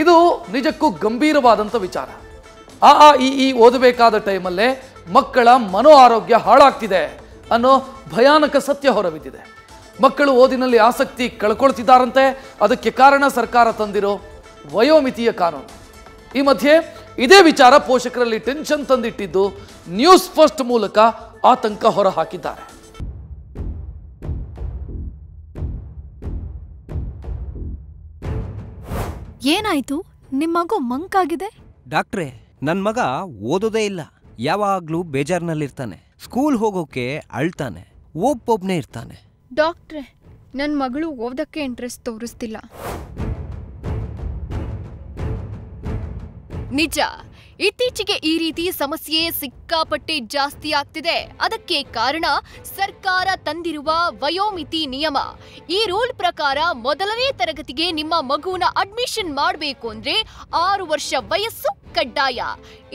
ಇದು ನಿಜಕ್ಕೂ ಗಂಭೀರವಾದಂಥ ವಿಚಾರ. ಈ ಓದಬೇಕಾದ ಟೈಮಲ್ಲೇ ಮಕ್ಕಳ ಮನೋ ಆರೋಗ್ಯ ಹಾಳಾಗ್ತಿದೆ ಅನ್ನೋ ಭಯಾನಕ ಸತ್ಯ ಹೊರಬಿದ್ದಿದೆ. ಮಕ್ಕಳು ಓದಿನಲ್ಲಿ ಆಸಕ್ತಿ ಕಳ್ಕೊಳ್ತಿದ್ದಾರಂತೆ. ಅದಕ್ಕೆ ಕಾರಣ ಸರ್ಕಾರ ತಂದಿರೋ ವಯೋಮಿತಿಯ ಕಾನೂನು. ಈ ಮಧ್ಯೆ ಇದೇ ವಿಚಾರ ಪೋಷಕರಲ್ಲಿ ಟೆನ್ಷನ್ ತಂದಿಟ್ಟಿದ್ದು ನ್ಯೂಸ್ ಫಸ್ಟ್ ಮೂಲಕ ಆತಂಕ ಹೊರಹಾಕಿದ್ದಾರೆ. ಏನಾಯ್ತು? ನಿಮ್ಮ ಮಗು ಮಂಕಾಗಿದೆ? ಡಾಕ್ಟ್ರೇ, ನನ್ನ ಮಗ ಓದೋದೇ ಇಲ್ಲ. ಯಾವಾಗ್ಲೂ ಬೇಜಾರಿನಲ್ಲಿರ್ತಾನೆ. ಸ್ಕೂಲ್ ಹೋಗೋಕೆ ಅಳ್ತಾನೆ. ಒಬ್ಬೊಬ್ನೇ ಇರ್ತಾನೆ. ಡಾಕ್ಟ್ರೇ, ನನ್ನ ಮಗಳು ಓದಕ್ಕೆ ಇಂಟ್ರೆಸ್ಟ್ ತೋರಿಸ್ತಿಲ್ಲ. ನಿಜ, ಇತ್ತೀಚೆಗೆ ಈ ರೀತಿ ಸಮಸ್ಯೆ ಸಿಕ್ಕಾಪಟ್ಟೆ ಜಾಸ್ತಿ ಆಗ್ತಿದೆ. ಅದಕ್ಕೆ ಕಾರಣ ಸರ್ಕಾರ ತಂದಿರುವ ವಯೋಮಿತಿ ನಿಯಮ. ಈ ರೂಲ್ ಪ್ರಕಾರ ಮೊದಲನೇ ತರಗತಿಗೆ ನಿಮ್ಮ ಮಗುವಿನ ಅಡ್ಮಿಷನ್ ಮಾಡಬೇಕು ಅಂದ್ರೆ 6 ವರ್ಷ ವಯಸ್ಸು ಕಡ್ಡಾಯ.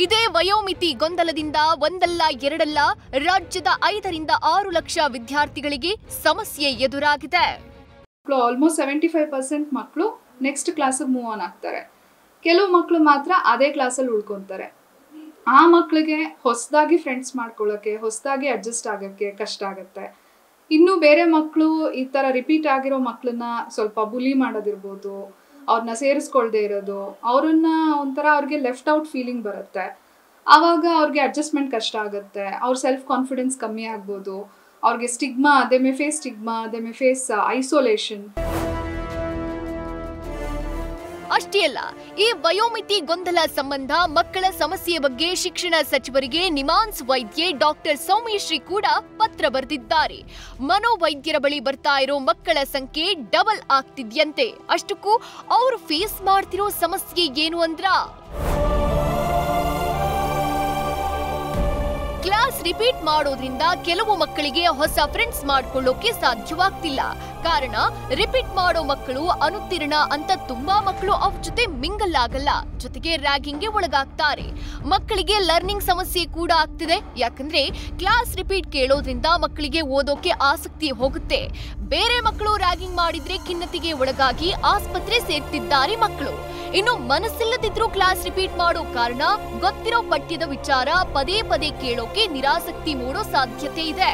ಇದೇ ವಯೋಮಿತಿ ಗೊಂದಲದಿಂದ ಒಂದಲ್ಲ ಎರಡಲ್ಲ ರಾಜ್ಯದ 5 ರಿಂದ 6 ಲಕ್ಷ ವಿದ್ಯಾರ್ಥಿಗಳಿಗೆ ಸಮಸ್ಯೆ ಎದುರಾಗಿದೆ. ಆಲ್ಮೋಸ್ಟ್ 75% ಮಕ್ಕಳು ನೆಕ್ಸ್ಟ್ ಕ್ಲಾಸಿಗೆ ಮೂವ್ ಆನ್ ಆಗ್ತಾರೆ. ಕೆಲವು ಮಕ್ಕಳು ಮಾತ್ರ ಅದೇ ಕ್ಲಾಸಲ್ಲಿ ಉಳ್ಕೊತಾರೆ. ಆ ಮಕ್ಕಳಿಗೆ ಹೊಸದಾಗಿ ಫ್ರೆಂಡ್ಸ್ ಮಾಡ್ಕೊಳ್ಳೋಕ್ಕೆ, ಹೊಸದಾಗಿ ಅಡ್ಜಸ್ಟ್ ಆಗೋಕ್ಕೆ ಕಷ್ಟ ಆಗುತ್ತೆ. ಇನ್ನು ಬೇರೆ ಮಕ್ಕಳು ಈ ಥರ ರಿಪೀಟ್ ಆಗಿರೋ ಮಕ್ಕಳನ್ನ ಸ್ವಲ್ಪ ಬುಲಿ ಮಾಡೋದಿರ್ಬೋದು, ಅವ್ರನ್ನ ಸೇರಿಸ್ಕೊಳ್ದೇ ಇರೋದು, ಅವರನ್ನ ಒಂಥರ ಅವ್ರಿಗೆ ಲೆಫ್ಟ್ ಔಟ್ ಫೀಲಿಂಗ್ ಬರುತ್ತೆ. ಆವಾಗ ಅವ್ರಿಗೆ ಅಡ್ಜಸ್ಟ್ಮೆಂಟ್ ಕಷ್ಟ ಆಗುತ್ತೆ. ಅವ್ರ ಸೆಲ್ಫ್ ಕಾನ್ಫಿಡೆನ್ಸ್ ಕಮ್ಮಿ ಆಗ್ಬೋದು. ಅವ್ರಿಗೆ stigma, they may face isolation. ಅಷ್ಟೇ ಅಲ್ಲ, ಈ ವಯೋಮಿತಿ ಗೊಂದಲ ಸಂಬಂಧ ಮಕ್ಕಳ ಸಮಸ್ಯೆ ಬಗ್ಗೆ ಶಿಕ್ಷಣ ಸಚಿವರಿಗೆ ನಿಮಾನ್ಸ್ ವೈದ್ಯೆ ಡಾಕ್ಟರ್ ಸೌಮ್ಯಶ್ರೀ ಕೂಡ ಪತ್ರ ಬರೆದಿದ್ದಾರೆ. ಮನೋವೈದ್ಯರ ಬಳಿ ಬರ್ತಾ ಇರೋ ಮಕ್ಕಳ ಸಂಖ್ಯೆ ಡಬಲ್ ಆಗ್ತಿದ್ಯಂತೆ. ಅಷ್ಟಕ್ಕೂ ಅವರು ಫೇಸ್ ಮಾಡ್ತಿರೋ ಸಮಸ್ಯೆ ಏನು ಅಂದ್ರ, ಕ್ಲಾಸ್ ರಿಪೀಟ್ ಮಾಡೋದ್ರಿಂದ ಕೆಲವು ಮಕ್ಕಳಿಗೆ ಹೊಸ ಫ್ರೆಂಡ್ಸ್ ಮಾಡ್ಕೊಳ್ಳೋಕೆ ಸಾಧ್ಯವಾಗ್ತಿಲ್ಲ. ಕಾರಣ, ರಿಪೀಟ್ ಮಾಡೋ ಮಕ್ಕಳು ಅನುತ್ತೀರ್ಣ ಅಂತ ತುಂಬಾ ಮಕ್ಕಳು ಅವ್ರ ಜೊತೆ ಮಿಂಗಲ್ ಆಗಲ್ಲ. ಜೊತೆಗೆ ರ್ಯಾಗಿಂಗ್ಗೆ ಒಳಗಾಗ್ತಾರೆ. ಮಕ್ಕಳಿಗೆ ಲರ್ನಿಂಗ್ ಸಮಸ್ಯೆ ಕೂಡ ಆಗ್ತಿದೆ. ಯಾಕಂದ್ರೆ ಕ್ಲಾಸ್ ರಿಪೀಟ್ ಕೇಳೋದ್ರಿಂದ ಮಕ್ಕಳಿಗೆ ಓದೋಕೆ ಆಸಕ್ತಿ ಹೋಗುತ್ತೆ. ಬೇರೆ ಮಕ್ಕಳು ರ್ಯಾಗಿಂಗ್ ಮಾಡಿದ್ರೆ ಖಿನ್ನತೆಗೆ ಒಳಗಾಗಿ ಆಸ್ಪತ್ರೆ ಸೇರ್ತಿದ್ದಾರೆ ಮಕ್ಕಳು. ಇನ್ನು ಮನಸ್ಸಿಲ್ಲದಿದ್ರು ಕ್ಲಾಸ್ ರಿಪೀಟ್ ಮಾಡೋ ಕಾರಣ ಗೊತ್ತಿರೋ ಪಠ್ಯದ ವಿಚಾರ ಪದೇ ಪದೇ ಕೇಳೋಕೆ ನಿರಾಸಕ್ತಿ ಮೂಡೋ ಸಾಧ್ಯತೆ ಇದೆ.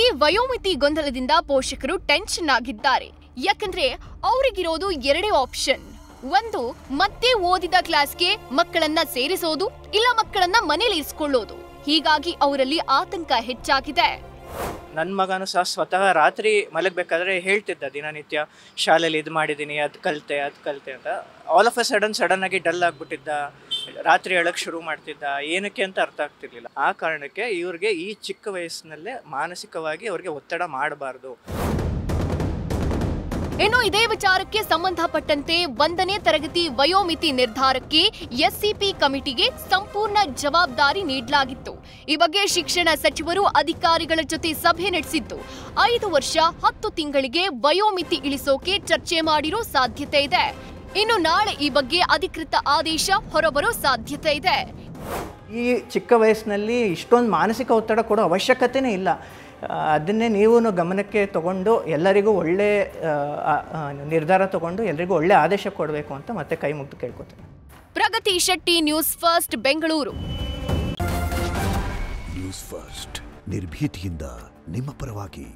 ಈ ವಯೋಮಿತಿ ಗೊಂದಲದಿಂದ ಪೋಷಕರು ಟೆನ್ಷನ್ ಆಗಿದ್ದಾರೆ. ಯಾಕಂದ್ರೆ ಅವರಿಗಿರೋದು 2 ಆಪ್ಷನ್. ಒಂದು, ಮತ್ತೆ ಓದಿದ ಕ್ಲಾಸ್ಗೆ ಮಕ್ಕಳನ್ನ ಸೇರಿಸೋದು, ಇಲ್ಲ ಮಕ್ಕಳನ್ನ ಮನೇಲಿ ಇರಿಸಿಕೊಳ್ಳೋದು. ಹೀಗಾಗಿ ಅವರಲ್ಲಿ ಆತಂಕ ಹೆಚ್ಚಾಗಿದೆ. ನನ್ನ ಮಗನೂ ಸಹ ಸ್ವತಃ ರಾತ್ರಿ ಮಲಗಬೇಕಾದ್ರೆ ಹೇಳ್ತಿದ್ದ, ದಿನನಿತ್ಯ ಶಾಲೆಯಲ್ಲಿ ಇದು ಮಾಡಿದ್ದೀನಿ, ಅದು ಕಲಿತೆ ಅಂತ. ಆಲ್ ಆಫ್ ಅ ಸಡನ್ ಆಗಿ ಡಲ್ ಆಗಿಬಿಟ್ಟಿದ್ದ. ರಾತ್ರಿ ಹೇಳಕ್ಕೆ ಶುರು ಮಾಡ್ತಿದ್ದ. ಏನಕ್ಕೆ ಅಂತ ಅರ್ಥ ಆಗ್ತಿರ್ಲಿಲ್ಲ. ಆ ಕಾರಣಕ್ಕೆ ಇವ್ರಿಗೆ ಈ ಚಿಕ್ಕ ವಯಸ್ಸಿನಲ್ಲೇ ಮಾನಸಿಕವಾಗಿ ಅವ್ರಿಗೆ ಒತ್ತಡ ಮಾಡಬಾರ್ದು. ಇನ್ನು ಇದೇ ವಿಚಾರಕ್ಕೆ ಸಂಬಂಧಪಟ್ಟಂತೆ 1ನೇ ತರಗತಿ ವಯೋಮಿತಿ ನಿರ್ಧಾರಕ್ಕೆ ಎಸ್ಸಿಪಿ ಕಮಿಟಿಗೆ ಸಂಪೂರ್ಣ ಜವಾಬ್ದಾರಿ ನೀಡಲಾಗಿತ್ತು. ಈ ಬಗ್ಗೆ ಶಿಕ್ಷಣ ಸಚಿವರು ಅಧಿಕಾರಿಗಳ ಜೊತೆ ಸಭೆ ನಡೆಸಿದ್ದು 5 ವರ್ಷ 10 ತಿಂಗಳಿಗೆ ವಯೋಮಿತಿ ಇಳಿಸೋಕೆ ಚರ್ಚೆ ಮಾಡಿರೋ ಸಾಧ್ಯತೆ ಇದೆ. ಇನ್ನು ನಾಳೆ ಈ ಬಗ್ಗೆ ಅಧಿಕೃತ ಆದೇಶ ಹೊರಬರೋ ಸಾಧ್ಯತೆ ಇದೆ. ಈ ಚಿಕ್ಕ ವಯಸ್ಸಿನಲ್ಲಿ ಇಷ್ಟೊಂದು ಮಾನಸಿಕ ಒತ್ತಡ ಕೊಡೋ ಅವಶ್ಯಕತೆನೇ ಇಲ್ಲ. ಅದನ್ನೇ ನೀವು ಗಮನಕ್ಕೆ ತಗೊಂಡು ಎಲ್ಲರಿಗೂ ಒಳ್ಳೆ ನಿರ್ಧಾರ ತಗೊಂಡು ಎಲ್ಲರಿಗೂ ಒಳ್ಳೆ ಆದೇಶ ಕೊಡಬೇಕು ಅಂತ ಮತ್ತೆ ಕೈ ಮುಗಿದು ಕೇಳ್ಕೊತೀನಿ. Pragathi Shetty, news first, Bengaluru. News first, ನಿರ್ಭೀತಿಯಿಂದ ನಿಮ್ಮ ಪರವಾಗಿ.